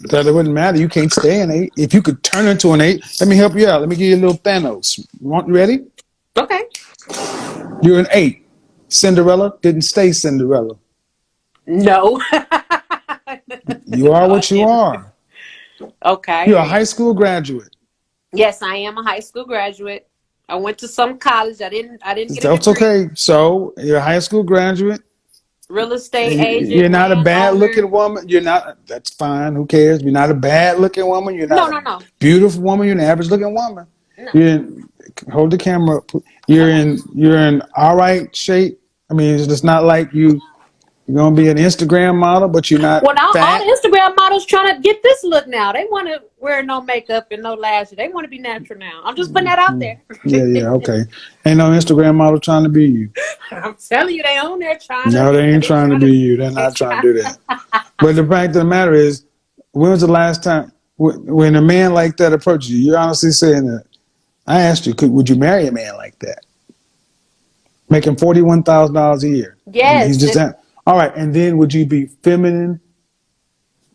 that it wouldn't matter. You can't stay an 8. If you could turn into an 8, let me help you out. Let me give you a little Thanos. You ready? Okay. You're an 8. Cinderella didn't stay Cinderella. No. You are what you are. Okay. You're a high school graduate. Yes, I am a high school graduate. I went to some college. I didn't get a degree. That's okay. So you're a high school graduate. Real estate agent. You're not a bad looking woman. You're not. That's fine. Who cares? You're not a bad looking woman. You're not a beautiful woman. You're an average looking woman. No. Hold the camera up. You're in all right shape. I mean, it's just not like you're gonna be an Instagram model, but you're not. Well, now fat. all the Instagram models trying to get this look now. They want to wear no makeup and no lashes. They want to be natural now. I'm just putting that out there. Yeah, okay. Ain't no Instagram model trying to be you. I'm telling you, they on there trying. No, they ain't trying to be you. They're not trying to do that. But the fact of the matter is, when was the last time when a man like that approaches you? You're honestly saying that I asked you, would you marry a man like that, making $41,000 a year? And he's Yes, just that. All right, and then would you be feminine?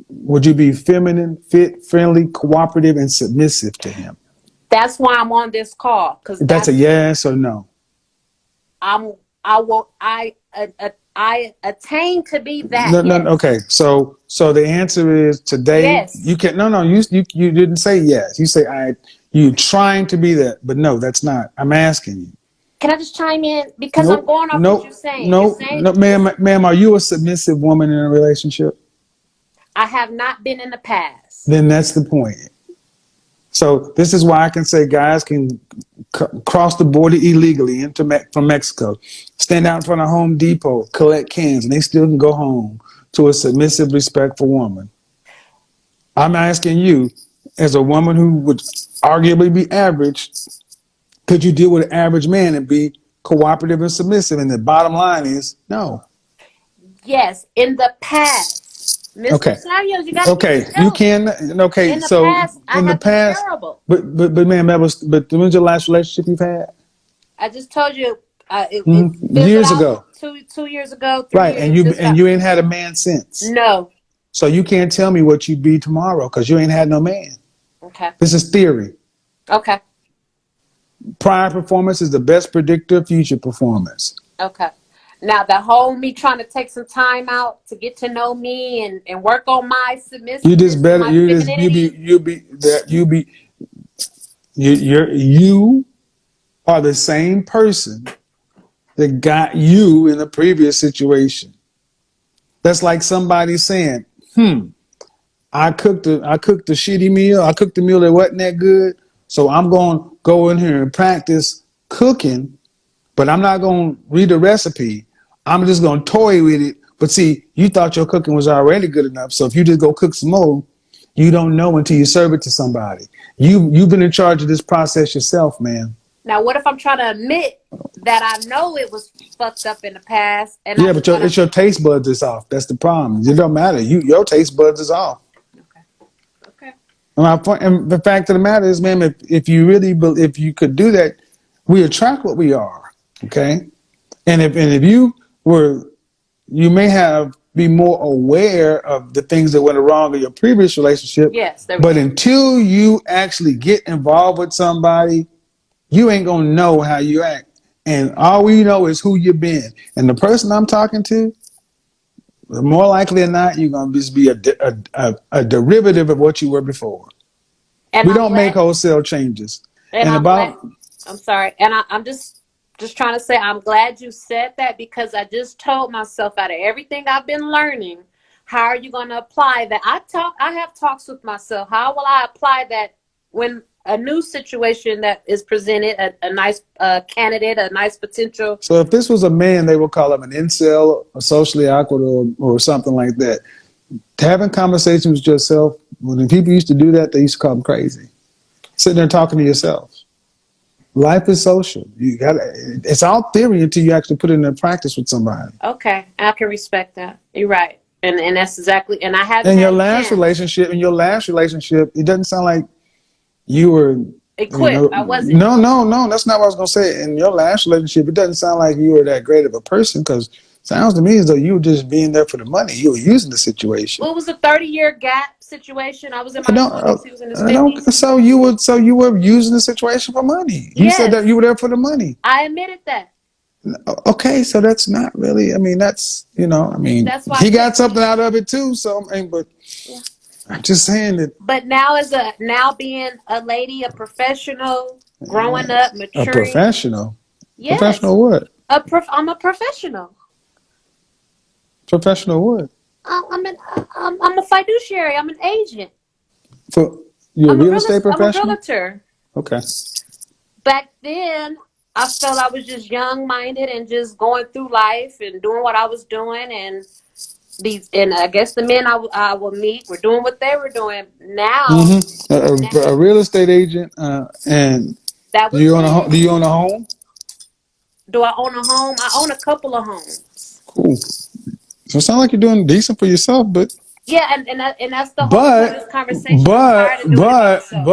Would you be feminine, fit, friendly, cooperative, and submissive to him? that's why I'm on this call, because That's a that's yes or no. I'm I will I attain to be that. No, no. Yes, Okay, so the answer is today. yes. You can no, no. You didn't say yes. You say I. You trying to be that, but no, that's not. I'm asking you. Can I just chime in because I'm Nope, going off what you're nope, saying? You're nope, saying no, ma'am, ma'am. Are you a submissive woman in a relationship? I have not been in the past. Then that's the point. So this is why I can say guys can cross the border illegally from Mexico, stand out in front of Home Depot, collect cans, and they still can go home to a submissive, respectful woman. I'm asking you, as a woman who would arguably be average, could you deal with an average man and be cooperative and submissive? And the bottom line is no. Yes, in the past, Mr. Okay. Samuels, you got to Okay. You tell me. can. Okay. In the So past, I in the have been past, terrible. but man, that was. But when's your last relationship you've had? I just told you it fizzled Years out ago. 2 years ago, three Right. And years. you Just and got you ain't had a man since. no. So you can't tell me what you'd be tomorrow because you ain't had no man. Okay. This is theory. Okay. Prior performance is the best predictor of future performance. Okay. Now the whole me trying to take some time out to get to know me and work on my You just submissiveness and better my you just femininity. you are the same person that got you in the previous situation. That's like somebody saying, I cooked a shitty meal. I cooked a meal that wasn't that good. So I'm going to go in here and practice cooking, but I'm not going to read the recipe. I'm just going to toy with it. But see, you thought your cooking was already good enough. So if you just go cook some more, you don't know until you serve it to somebody. You've been in charge of this process yourself, man. Now what if I'm trying to admit that I know it was fucked up in the past and I Yeah, but just want to it's your taste buds is off. That's the problem. It don't matter. Your taste buds is off. okay. Okay. And my point, and the fact of the matter is, man, if you could do that, we attract what we are. Okay, and if you were, you may have be more aware of the things that went wrong in your previous relationship. Yes, there we But go. until you actually get involved with somebody, you ain't gonna know how you act. And all we know is who you've been. And the person I'm talking to, more likely than not, you're gonna just be a derivative of what you were before. And We I'm don't make glad wholesale changes. and And I'm glad about I'm sorry. And I'm just trying to say I'm glad you said that because I just told myself out of everything I've been learning, how are you going to apply that? I have talks with myself. How will I apply that when a new situation that is presented, a nice candidate, a nice potential. so if this was a man, they would call him an incel, a socially awkward, or something like that. Having conversations with yourself, when people used to do that, they used to call them crazy. Sitting there talking to yourself. Life is social. It's all theory until you actually put it into practice with somebody. Okay, I can respect that. You're right. And that's exactly, and I haven't In had a chance. your last relationship, it doesn't sound like you were, Equipped. I wasn't. no, that's not what I was going to say. In your last relationship, it doesn't sound like you were that great of a person because it sounds to me as though you were just being there for the money. You were using the situation. Well, it was a 30-year gap situation. I was in I my don't, 20s. He was in his I don't, 50s. so you were using the situation for money. You said that you Yes, were there for the money. I admitted that. Okay, so that's not really. I mean, that's I mean, That's why I he said, got something out of it too. So I mean, but yeah. I'm just saying that But now being a lady, a professional, growing up, a maturing. Yes, professional what? I'm a professional. Professional what? I'm a fiduciary. I'm an agent. For you're a real estate I'm a professional? realtor. Okay. Back then, I felt I was just young minded and just going through life and doing what I was doing. And I guess the men I will meet were doing what they were doing. Now, A real estate agent, and that do was you own then. do you own a home? Do I own a home? I own a couple of homes. Cool. So it sounds like you're doing decent for yourself, Yeah, and that's the whole point of this but conversation. I'm but tired of doing it by but myself.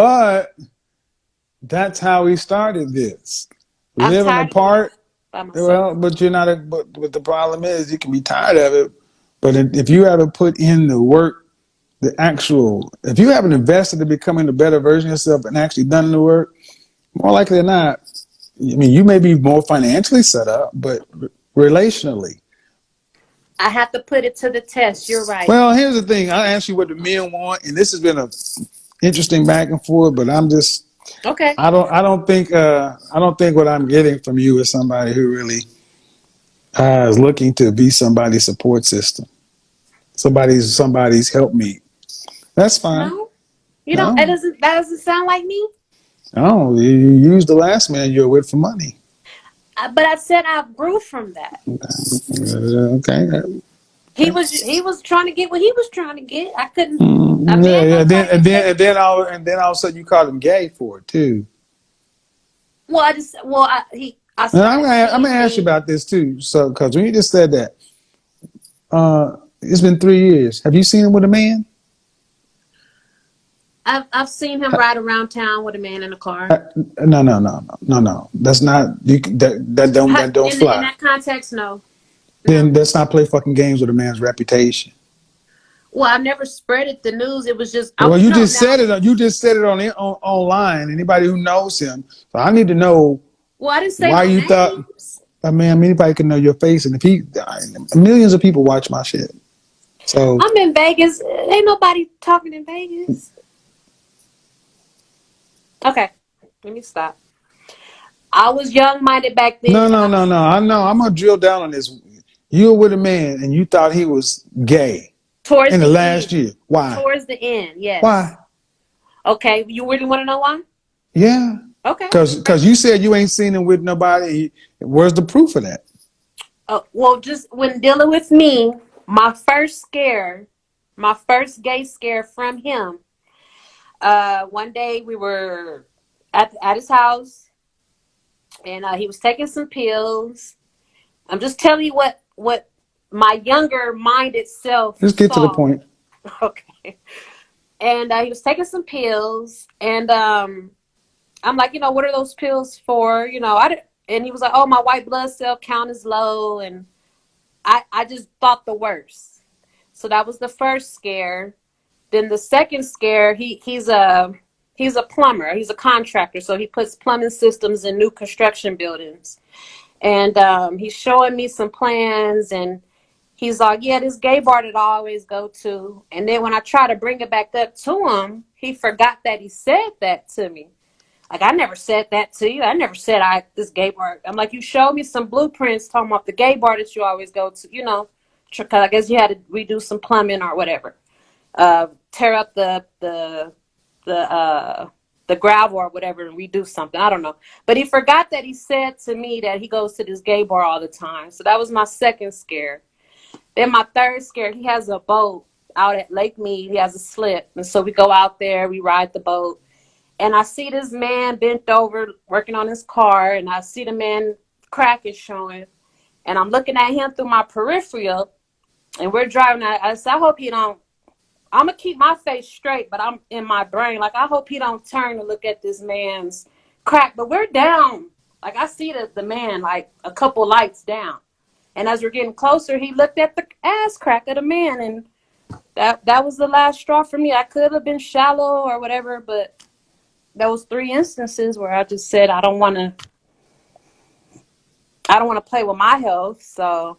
but That's how we started this. I'm Living tired of living apart. by myself. Well, but you're not. But the problem is, you can be tired of it. But if you haven't put in the work, if you haven't invested in becoming a better version of yourself and actually done the work, more likely than not, I mean, you may be more financially set up, but relationally. I have to put it to the test. You're right. Well, here's the thing. I asked you what the men want, and this has been a interesting back and forth. But Okay. I don't think what I'm getting from you is somebody who really is looking to be somebody's support system, somebody's helpmeet. That's fine. No, you don't. It No, doesn't. That doesn't sound like me. no, you used the last man you were with for money. But I said I grew from that. Okay. He was trying to get what he was trying to get. I couldn't. A Yeah, man yeah. gonna try to get paid. And then all of a sudden you called him gay for it too. Well, I just. Well, I And started I'm seeing gonna ask you things. about this too. So, because when you just said that, it's been 3 years. Have you seen him with a man? I've seen him ride around town with a man in a car. No, no, no, no, no, no. That's not you. That don't In fly. that context, no, Then no. let's not play fucking games with a man's reputation. Well, I never spread it the news. It was just I Well, you you know just now. said it. You just said it online. Anybody who knows him, so I need to know Well, I didn't say why no you thought. names. I mean, anybody can know your face, and if millions of people watch my shit. So I'm in Vegas. Ain't nobody talking in Vegas. Okay, let me stop. I was young minded back no, then, and no, I no, was no. I know. I'm gonna drill down on this. You were with a man, and you thought he was gay towards in the the last end. year. Why? Towards the end, Why? yes. Okay, you really want to know why? Yeah, Okay. because you said you ain't seen him with nobody. Where's the proof of that? Well, just when dealing with me, my first scare, my first gay scare from him. One day we were at his house, and he was taking some pills. I'm just telling you what my younger minded self Just get to the saw. point. Okay. And he was taking some pills, and I'm like, what are those pills for? And he was like, oh, my white blood cell count is low, and I just thought the worst. So that was the first scare. Then the second scare, he's a plumber, he's a contractor, so he puts plumbing systems in new construction buildings, and he's showing me some plans, and he's like, yeah, this gay bar that I always go to. And then when I try to bring it back up to him, he forgot that he said that to me. Like, I never said that to you. I never said this gay bar. I'm like, you showed me some blueprints talking about the gay bar that you always go to, because I guess you had to redo some plumbing or whatever. Tear up the the gravel or whatever and redo something. I don't know. But he forgot that he said to me that he goes to this gay bar all the time. So that was my second scare. Then my third scare, he has a boat out at Lake Mead. He has a slip. And so we go out there, we ride the boat. And I see this man bent over working on his car. And I see the man crack is showing. And I'm looking at him through my peripheral. And we're driving. I said, I hope he don't. I'm going to keep my face straight, but I'm in my brain. Like, I hope he don't turn to look at this man's crack. But we're down. Like, I see the man, like, a couple lights down. And as we're getting closer, he looked at the ass crack of the man, and that was the last straw for me. I could have been shallow or whatever, but there was 3 instances where I just said I don't want to play with my health. So,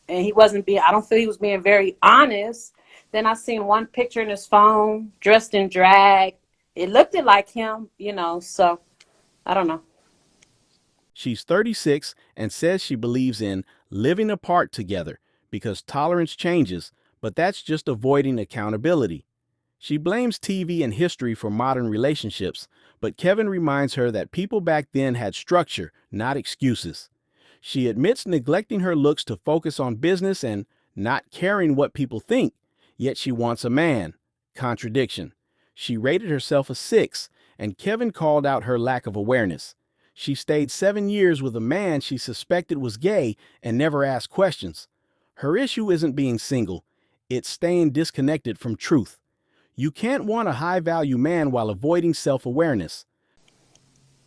and I don't feel he was being very honest. Then I seen one picture in his phone, dressed in drag. It looked like him. So I don't know. She's 36 and says she believes in living apart together because tolerance changes, but that's just avoiding accountability. She blames TV and history for modern relationships, but Kevin reminds her that people back then had structure, not excuses. She admits neglecting her looks to focus on business and not caring what people think, yet she wants a man. Contradiction. She rated herself a 6, and Kevin called out her lack of awareness. She stayed 7 years with a man she suspected was gay and never asked questions. Her issue isn't being single, it's staying disconnected from truth. You can't want a high value man while avoiding self awareness.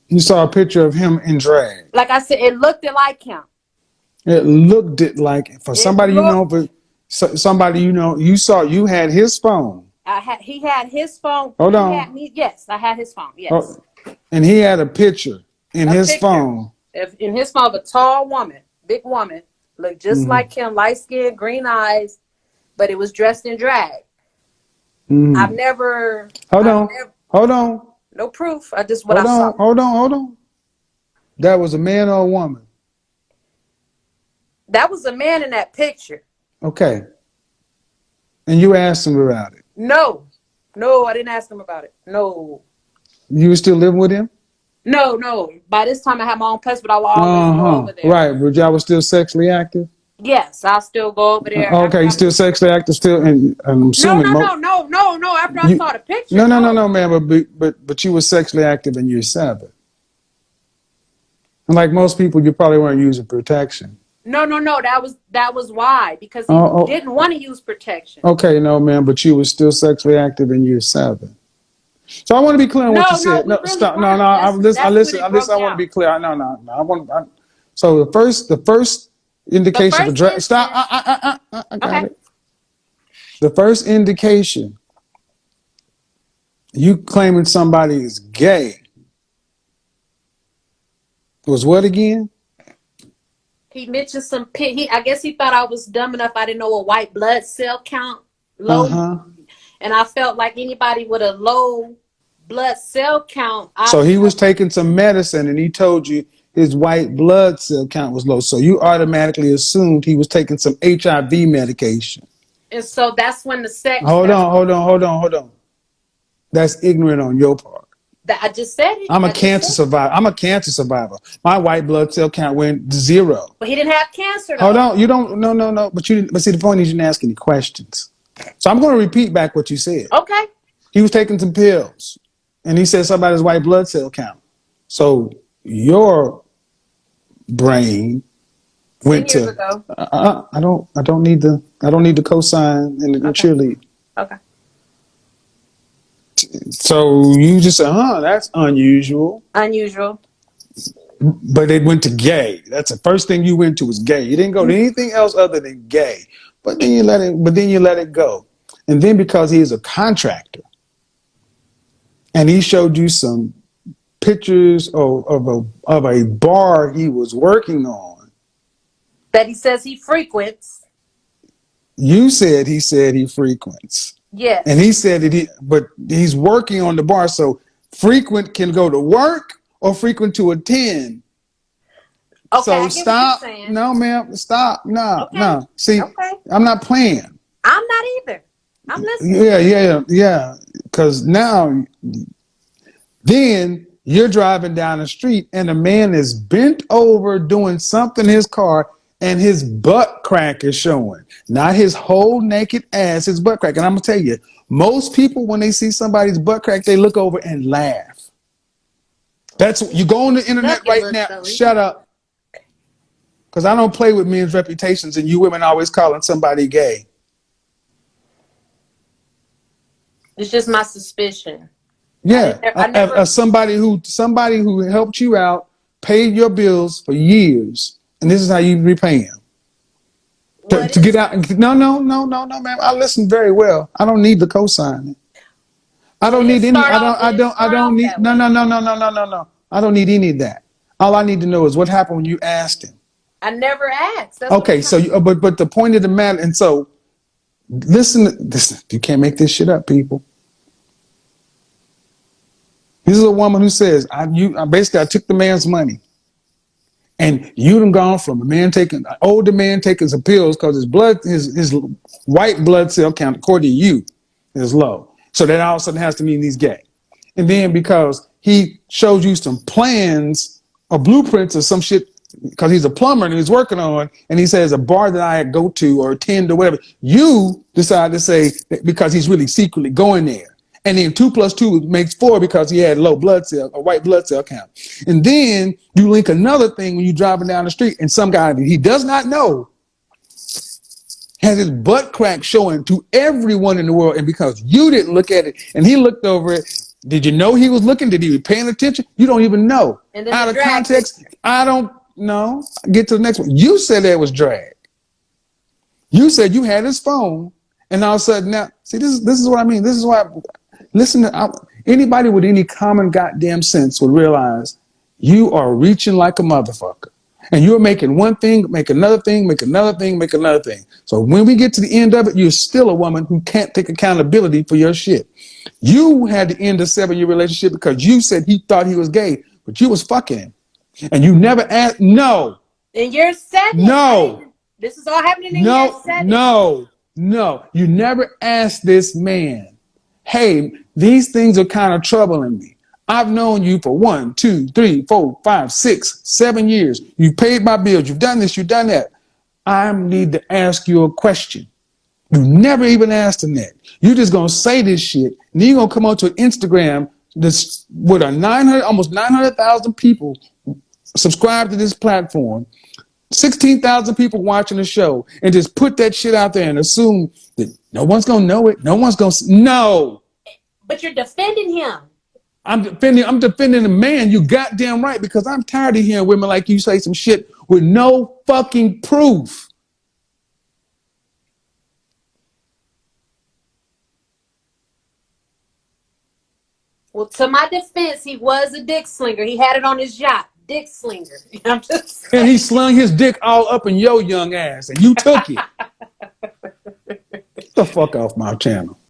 You saw a picture of him in drag. Like I said, it looked like him. It looked it like for It somebody you know, looked. for somebody you know, you had his phone. He had his phone. Hold He had on. me. Yes, I had his phone. Yes, Oh, and he had a picture in a his picture. phone. If in his phone, of a tall woman, big woman, looked just Mm-hmm. like him, light skin, green eyes, but it was dressed in drag. I've Mm-hmm. never, Hold I've on. never, Hold on. no proof. I just what I Hold saw. on. Hold on. Hold on. That was a man or a woman. That was a man in that picture. Okay. And you asked him about it. No, no, I didn't ask him about it. No, You were still living with him? no, no. By this time, I had my own place, but I will always go Uh-huh. over there. Right. But y'all was still sexually active? Yes, I'll still go over there after Okay, you I still leave. sexually active still, and I'm No, assuming no, no, no, no, no. After I you saw the picture, no, no, no, no. no, man, but you were sexually active in year 7. And like most people, you probably weren't using protection. No, no, no. That was why because he Oh, didn't want to use protection. okay, no, man, but you were still sexually active in year 7. So I want to be clear on what you No, no, said. we No, really stop. No, no. weren't. I listen. I That's when listen. I it listen. broke I want to be down. clear. No, no, no. So the first The indication of a first drag. Stop. instance. I got Okay. it. The first indication you claiming somebody is gay was what again? He mentioned some pit. I guess he thought I was dumb enough. I didn't know a white blood cell count Uh low, huh. and I felt like anybody with a low blood cell count, I So he was felt, taking some medicine and he told you his white blood cell count was low. So you automatically assumed he was taking some HIV medication. and so that's when the sex. Hold That's on, hold on, hold on, hold on. That's ignorant on your part. that I just said it. I'm a I just cancer said. survivor. I'm a cancer survivor. My white blood cell count went to 0. But he didn't have cancer Hold though. on. You don't, no, no, no. But see, the point is you didn't ask any questions. So I'm going to repeat back what you said. Okay. He was taking some pills and he said something about his white blood cell count. So your brain 10 went years to ago. I don't need the cosign and the Okay. cheerlead. Okay. So you just said, that's unusual. Unusual. But it went to gay. That's the first thing you went to was gay. You didn't go to anything else other than gay. But then you let it go. And then because he is a contractor and he showed you some pictures of a bar he was working on, That he says he frequents. you said he frequents. And Yes. he said but he's working on the bar. So frequent can go to work or frequent to attend. Okay, So I get what you're stop. saying. No, ma'am. Stop. No, Okay. no. See, Okay. I'm not playing. I'm not either. I'm listening. Yeah. Because now, then you're driving down the street and a man is bent over doing something in his car and his butt crack is showing. Not his whole naked ass, his butt crack. And I'm going to tell you, most people, when they see somebody's butt crack, they look over and laugh. You go on the internet Look and right look now. though. Shut up. Because I don't play with men's reputations and you women always calling somebody gay. It's just my suspicion. I Yeah, didn't. I never. somebody who helped you out, paid your bills for years, and this is how you repay him to, What to get is? out. No, no, no, no, no, ma'am. I listen very well. I don't need the cosign. I It don't didn't need any. start off. It didn't I start don't off need. that No, no, way. no, no, no, no, no, no. I don't need any of that. All I need to know is what happened when you asked him. I never asked. That's what I'm Okay, trying. so but the point of the matter, and so listen. You can't make this shit up, people. This is a woman who says, basically I took the man's money. And you done gone from an older man taking some pills because his white blood cell count, according to you, is low. So that all of a sudden has to mean he's gay. And then because he showed you some plans or blueprints or some shit, because he's a plumber and he's working on, and he says a bar that I go to or attend or whatever, you decide to say that because he's really secretly going there. And then 2 + 2 makes 4 because he had low blood cell or white blood cell count. And then you link another thing when you're driving down the street and some guy that he does not know has his butt crack showing to everyone in the world. And because you didn't look at it and he looked over it, Did you know he was looking? Did he be paying attention? You don't even know. And then Out the of drag context, I don't know. Get to the next one. You said that was drag. You said you had his phone, and all of a sudden now, see, this is what I mean. This is why. Listen to anybody with any common goddamn sense would realize you are reaching like a motherfucker, and you're making one thing, make another thing, make another thing, make another thing. So when we get to the end of it, you're still a woman who can't take accountability for your shit. You had to end a 7-year relationship because you said he thought he was gay, but you was fucking him, and you never asked. No, in year 7. no. This is all happening in year No, 7. no. You never asked this man, hey, these things are kind of troubling me. I've known you for 1, 2, 3, 4, 5, 6, 7 years. You paid my bills. You've done this. You've done that. I need to ask you a question. You never even asked him that. You just gonna say this shit, and then you're gonna come onto Instagram this with a 900, almost 900,000 people subscribe to this platform, 16,000 people watching the show, and just put that shit out there and assume that no one's gonna know it. No one's gonna no. But you're defending him. I'm defending the man. You goddamn right, because I'm tired of hearing women like you say some shit with no fucking proof. Well, to my defense, he was a dick slinger. He had it on his yacht. Dick slinger. I'm just saying. And he slung his dick all up in your young ass, and you took it. Get the fuck off my channel.